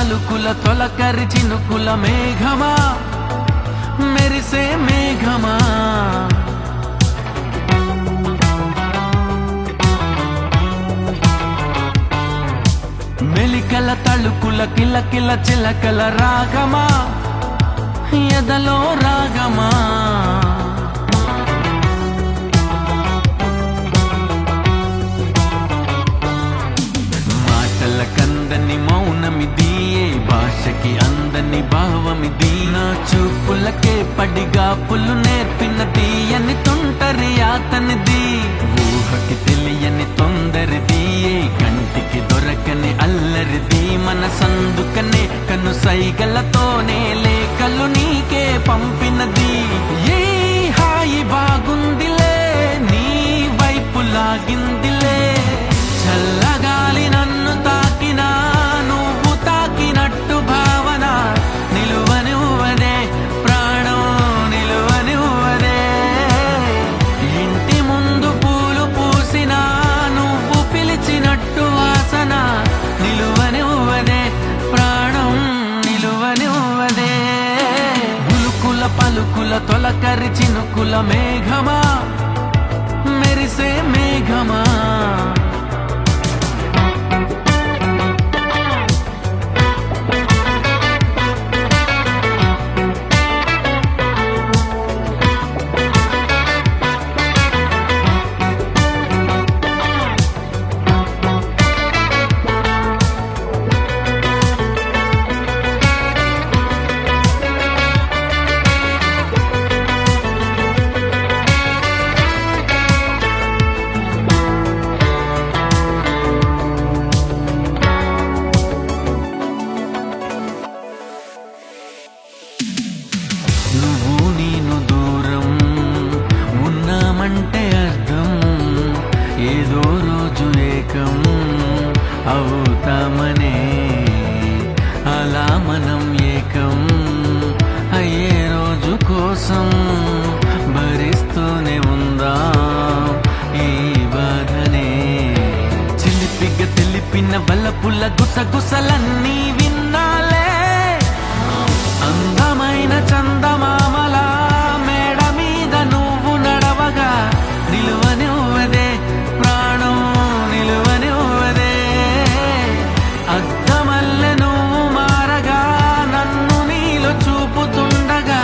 పలుకుల తొలకరి చినుకుల మేఘమా మెరిసే మేఘమా మెలికల తళుకుల కిలకిల చిలకల రాగమా ఎదలో రాగమా కందని మౌనమిది ఏ భాషకి అందని భావమిది నా చూపులకే పడిగాపులు నేర్పిన తీయని తుంటరి అతనిది ఊహకి తెలియని తొందరిది ఏ కంటికి దొరకని అల్లరిది మనసందుకనే కను సైగలతోనే లేఖలు నీకే పంపినది ఏ హాయి బాగుందిలే నీ వైపు లాగిందిలే చల్లగాలి నన్ను తాకినా నువ్వు తాకినట్టు భావన నిలువనివ్వదే ప్రాణం నిలువనివ్వదే ఇంటి ముందు పూలు పూసినా నువ్వు పిలిచినట్టు వాసన నిలువనివ్వదే ప్రాణం నిలువనివ్వదే ఉలుకుల పలుకుల తొలకరి చినుకుల మేఘమా మెరిసే మేఘమా అంటే అర్థం ఏదో రోజు ఏకం అవుతామనే అలా మనం ఏకం అయ్యే రోజు కోసం భరిస్తూనే ఉందాం ఈ బాధనే చిలిపిగా తెలిపిన వలపుల గుసగుసలన్నీ విన్నాలే అందమైన చందమామలా మేడ మీద నువ్వు నడవగా నిలువనివ్వదే ప్రాణం నిలువనివ్వదే అద్దమల్లె నువ్వు మారగా నన్ను నీలో చూపుతుండగా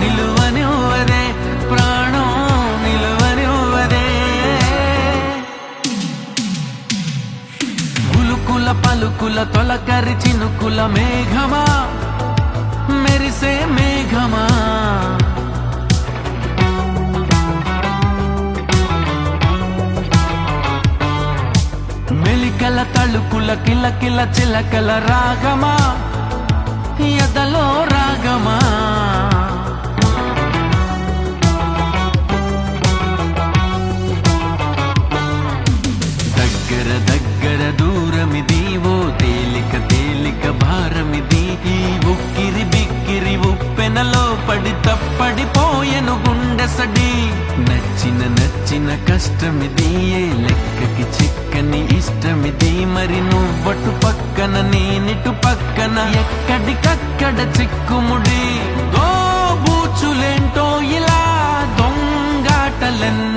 నిలువనివ్వదే ప్రాణం నిలువనివ్వదే ఉలుకుల పలుకుల తొలకరి చినుకుల మేఘమా మెరిసే మేఘమా మెలికల తళుకుల కిలకిల చిలకల రాగమా ఎదలో రాగమా దగ్గర దగ్గర దూరమిది ఓ తేలిక తేలిక భారమిది ఈ ఉక్కిరి బిక్కిరి ఉప్పెనలో పడి తప్పడిపోయెను గుండె సడి నచ్చిన నచ్చిన కష్టమిది ఏ లెక్కకి చిక్కని ఇష్టమిది మరి నువ్వటు పక్కన నేనిటు పక్కన ఎక్కడికక్కడ చిక్కుముడి గోబూచులేంటో ఇలా దొంగాటలెన్న